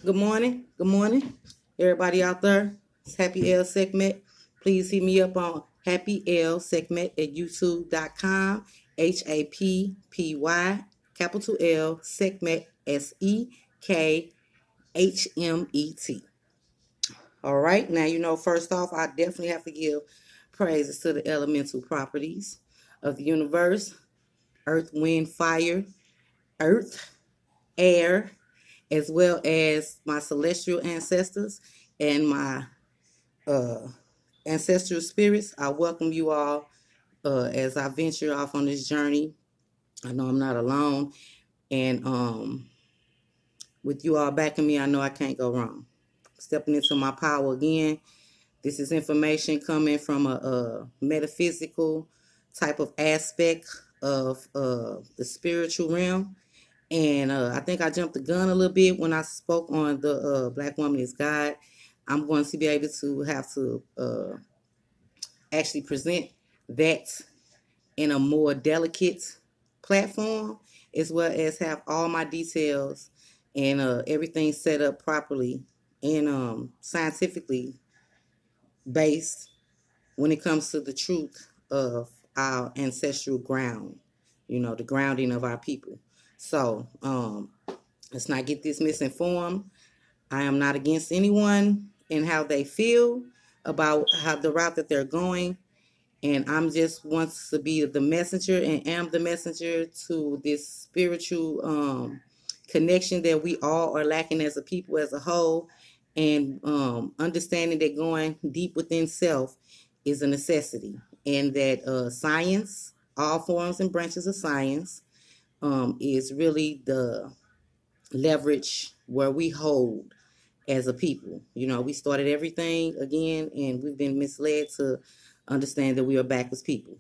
Good morning. Good morning. Everybody out there. It's Happy L Segment. Please hit me up on Happy L Segment at YouTube.com. HAPPY capital L Segment SEKHMET. All right. Now, first off, I definitely have to give praises to the elemental properties of the universe: earth, wind, fire, earth, air, as well as my celestial ancestors and my uh, ancestral spirits. I welcome you all as I venture off on this journey. I know I'm not alone, and with you all backing me, I know I can't go wrong. Stepping into my power again. This is information coming from a metaphysical type of aspect of the spiritual realm. And I think I jumped the gun a little bit when I spoke on the Black Woman is God. I'm going to be able to have to actually present that in a more delicate platform, as well as have all my details and everything set up properly and scientifically based when it comes to the truth of our ancestral ground, the grounding of our people. So let's not get this misinformed. I am not against anyone and how they feel about how the route that they're going. And I'm just wants to be the messenger and am the messenger to this spiritual connection that we all are lacking as a people as a whole. And understanding that going deep within self is a necessity. And that science, all forms and branches of science, is really the leverage where we hold as a people. We started everything again, and we've been misled to understand that we are backwards people.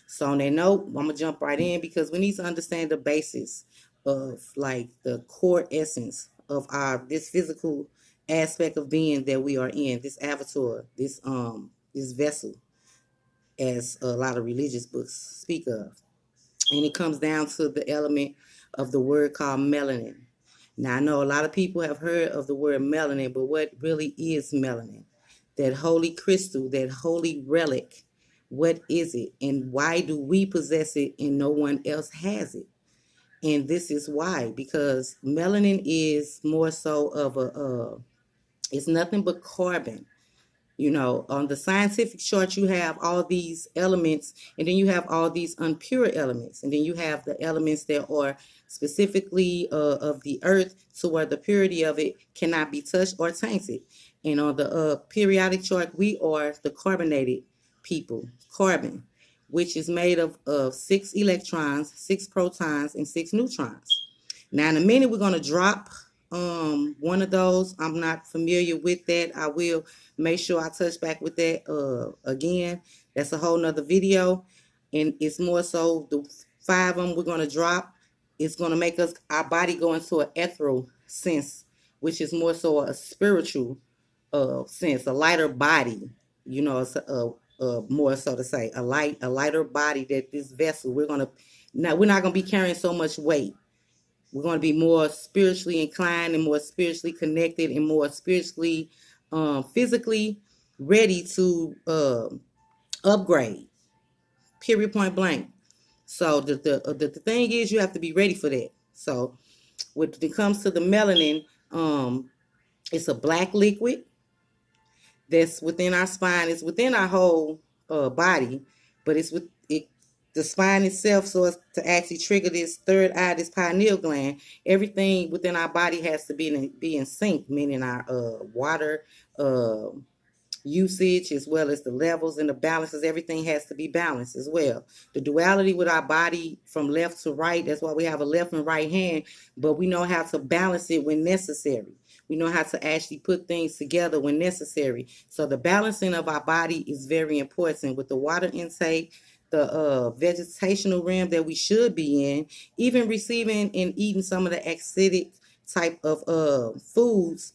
So on that note, I'm gonna jump right in because we need to understand the basis of like the core essence of our this physical aspect of being that we are in, this avatar, this vessel, as a lot of religious books speak of. And it comes down to the element of the word called melanin. Now, I know a lot of people have heard of the word melanin, but what really is melanin? That holy crystal, that holy relic, what is it? And why do we possess it and no one else has it? And this is why, because melanin is more so of it's nothing but carbon. On the scientific chart, you have all these elements, and then you have all these impure elements, and then you have the elements that are specifically of the earth, to where the purity of it cannot be touched or tainted. And on the periodic chart, we are the carbonated people, carbon, which is made of 6 electrons, 6 protons, and 6 neutrons. Now, in a minute, we're going to drop one of those. I'm not familiar with that. I will make sure I touch back with that again. That's a whole nother video. And it's more so the 5 of them we're going to drop. It's going to make our body go into an ethereal sense, which is more so a spiritual sense, a lighter body. It's more so to say, a lighter body, that this vessel, we're not going to be carrying so much weight. We're going to be more spiritually inclined and more spiritually connected and more spiritually, physically ready to upgrade. Period, point blank. So the thing is, you have to be ready for that. So when it comes to the melanin, it's a black liquid that's within our spine. It's within our whole body, but it's with it. The spine itself, so as to actually trigger this third eye, this pineal gland, everything within our body has to be in sync, meaning our water uh, usage, as well as the levels and the balances. Everything has to be balanced as well. The duality with our body from left to right, that's why we have a left and right hand, but we know how to balance it when necessary. We know how to actually put things together when necessary. So the balancing of our body is very important with the water intake, the vegetational realm that we should be in, even receiving and eating some of the acidic type of foods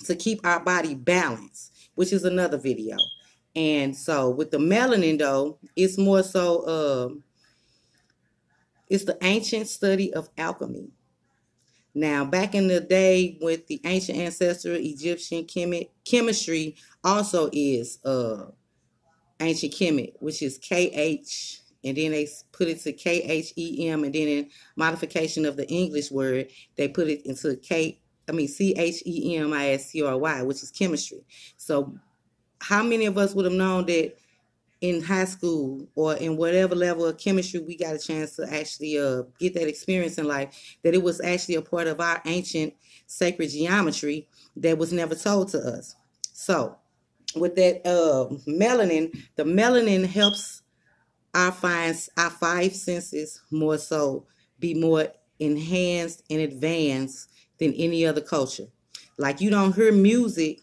to keep our body balanced, which is another video. And so with the melanin, though, it's more so it's the ancient study of alchemy. Now, back in the day with the ancient ancestral Egyptian chemistry also is ancient Kemet, which is KH, and then they put it to KHEM, and then in modification of the English word, they put it into CHEMISTRY, which is chemistry. So how many of us would have known that in high school or in whatever level of chemistry we got a chance to actually get that experience in life, that it was actually a part of our ancient sacred geometry that was never told to us? So with that melanin, the melanin helps our five senses more so be more enhanced and advanced than any other culture. Like, you don't hear music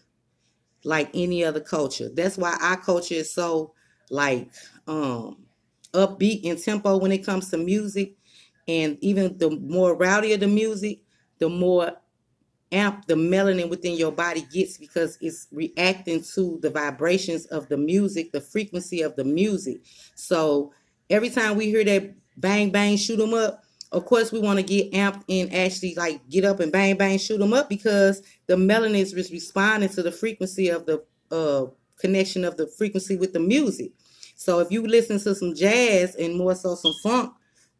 like any other culture. That's why our culture is so like upbeat in tempo when it comes to music. And even the more rowdier the music, the more amp the melanin within your body gets, because it's reacting to the vibrations of the music, the frequency of the music. So every time we hear that bang bang shoot 'em up, of course we want to get amped and actually like get up and bang bang shoot 'em up, because the melanin is responding to the frequency of the connection of the frequency with the music. So if you listen to some jazz and more so some funk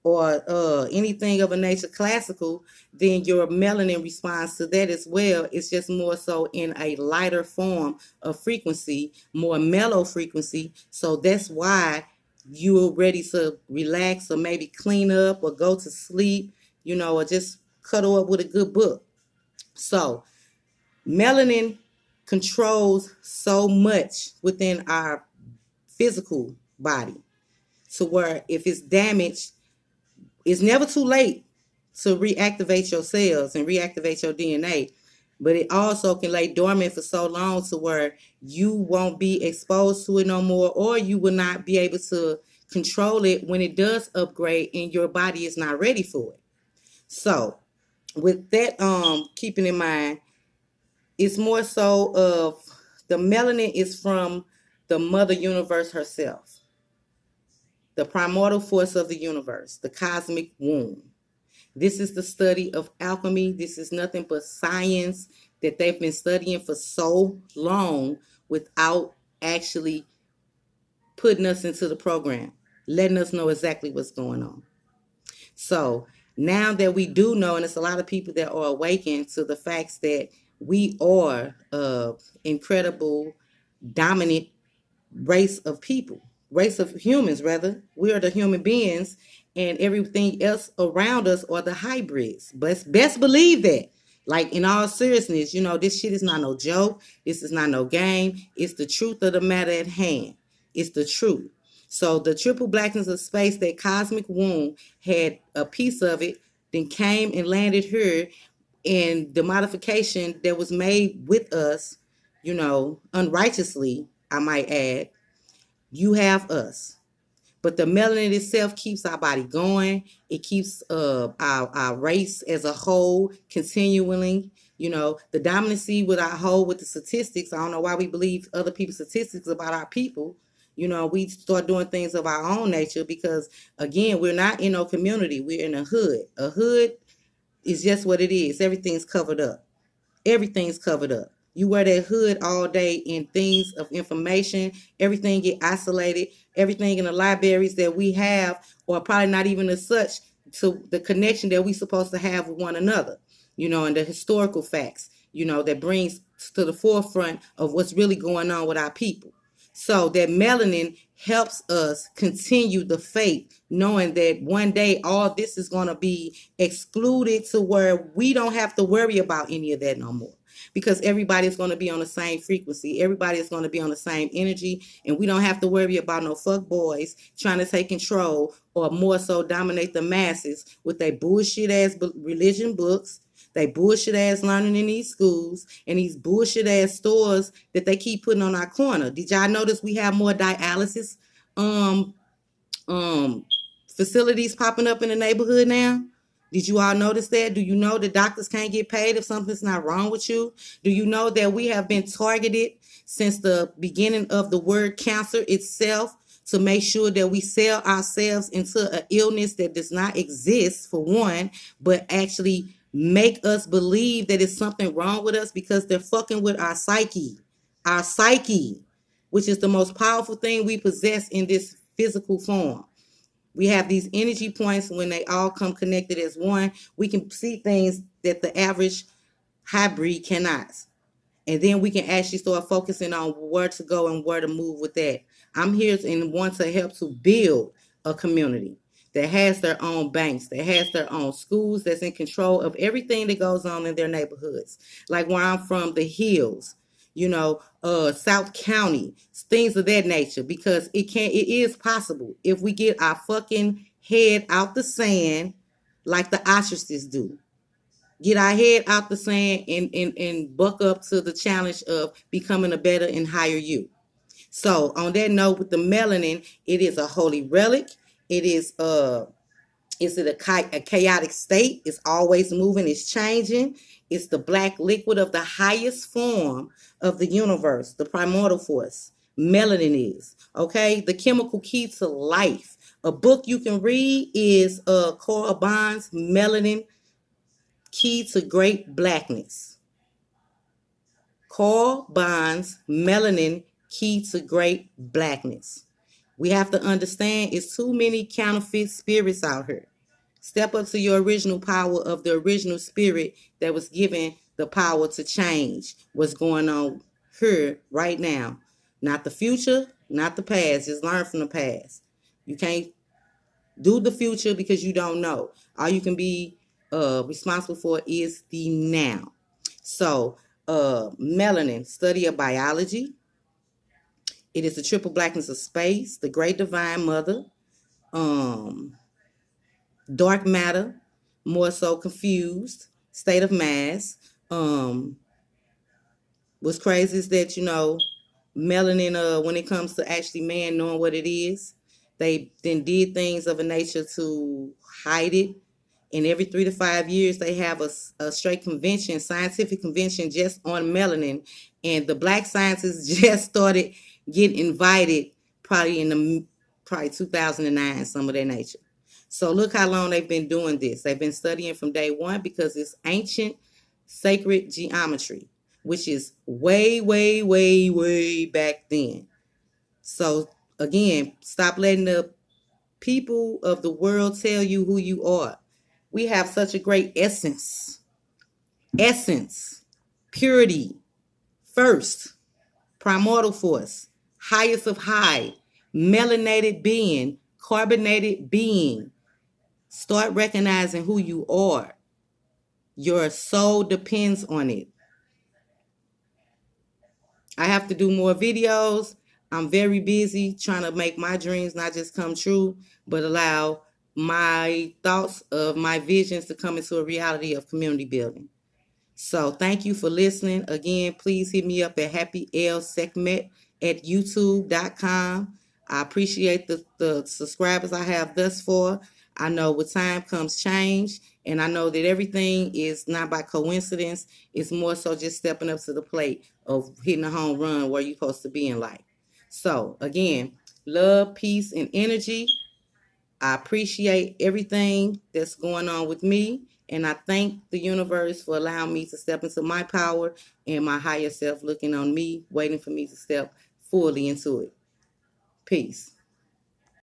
or anything of a nature classical, then your melanin responds to that as well. It's just more so in a lighter form of frequency, more mellow frequency. So that's why you're ready to relax or maybe clean up or go to sleep, or just cuddle up with a good book. So melanin controls so much within our physical body, to where if it's damaged, it's never too late to reactivate your cells and reactivate your DNA, but it also can lay dormant for so long to where you won't be exposed to it no more, or you will not be able to control it when it does upgrade and your body is not ready for it. So with that keeping in mind, it's more so of the melanin is from the mother universe herself, the primordial force of the universe, the cosmic womb. This is the study of alchemy. This is nothing but science that they've been studying for so long without actually putting us into the program, letting us know exactly what's going on. So now that we do know, and it's a lot of people that are awakened to the facts that we are incredible, dominant race of people, race of humans, rather. We are the human beings, and everything else around us are the hybrids. But best believe that. Like, in all seriousness, this shit is not no joke. This is not no game. It's the truth of the matter at hand. It's the truth. So the triple blackness of space, that cosmic womb, had a piece of it, then came and landed here, and the modification that was made with us, unrighteously, I might add, you have us. But the melanin itself keeps our body going. It keeps our race as a whole continuing. The dominancy with our whole, with the statistics. I don't know why we believe other people's statistics about our people. We start doing things of our own nature because, again, we're not in no community. We're in a hood. A hood is just what it is. Everything's covered up. Everything's covered up. You wear that hood all day in things of information. Everything get isolated. Everything in the libraries that we have are probably not even as such to the connection that we supposed to have with one another, and the historical facts, that brings to the forefront of what's really going on with our people. So that melanin helps us continue the faith, knowing that one day all this is going to be excluded to where we don't have to worry about any of that no more. Because everybody is going to be on the same frequency. Everybody is going to be on the same energy. And we don't have to worry about no fuck boys trying to take control or more so dominate the masses with their bullshit ass religion books, they bullshit ass learning in these schools, and these bullshit ass stores that they keep putting on our corner. Did y'all notice we have more dialysis facilities popping up in the neighborhood now? Did you all notice that? Do you know that doctors can't get paid if something's not wrong with you? Do you know that we have been targeted since the beginning of the word cancer itself to make sure that we sell ourselves into an illness that does not exist, for one, but actually make us believe that it's something wrong with us because they're fucking with our psyche, which is the most powerful thing we possess in this physical form. We have these energy points. When they all come connected as one, we can see things that the average hybrid cannot. And then we can actually start focusing on where to go and where to move with that. I'm here and want to help to build a community that has their own banks, that has their own schools, that's in control of everything that goes on in their neighborhoods. Like where I'm from, the hills, South County, things of that nature, because it is possible if we get our fucking head out the sand like the ostriches do. Get our head out the sand and buck up to the challenge of becoming a better and higher you. So on that note, with the melanin, it is a holy relic. It is a chaotic state. It's always moving, it's changing. It's the black liquid of the highest form of the universe, the primordial force. Melanin is, okay? The chemical key to life. A book you can read is Cora Bond's Melanin, Key to Great Blackness. Cora Bond's Melanin, Key to Great Blackness. We have to understand it's too many counterfeit spirits out here. Step up to your original power of the original spirit that was given the power to change what's going on here right now. Not the future, not the past. Just learn from the past. You can't do the future because you don't know. All you can be responsible for is the now. So, melanin, study of biology. It is the triple blackness of space, the great divine mother, dark matter, more so confused, state of mass. What's crazy is that, melanin, when it comes to actually man knowing what it is, they then did things of a nature to hide it. And every 3 to 5 years, they have a straight convention, scientific convention just on melanin. And the black scientists just started getting invited probably 2009, some of that nature. So look how long they've been doing this. They've been studying from day one because it's ancient sacred geometry, which is way, way, way, way back then. So again, stop letting the people of the world tell you who you are. We have such a great essence, purity, first, primordial force, highest of high, melanated being, carbonated being. Start recognizing who you are. Your soul depends on it. I have to do more videos. I'm very busy trying to make my dreams not just come true, but allow my thoughts of my visions to come into a reality of community building. So thank you for listening. Again, please hit me up at happylsegment@youtube.com. I appreciate the subscribers I have thus far. I know with time comes change, and I know that everything is not by coincidence. It's more so just stepping up to the plate of hitting a home run where you're supposed to be in life. So again, love, peace, and energy. I appreciate everything that's going on with me, and I thank the universe for allowing me to step into my power and my higher self looking on me, waiting for me to step fully into it. Peace.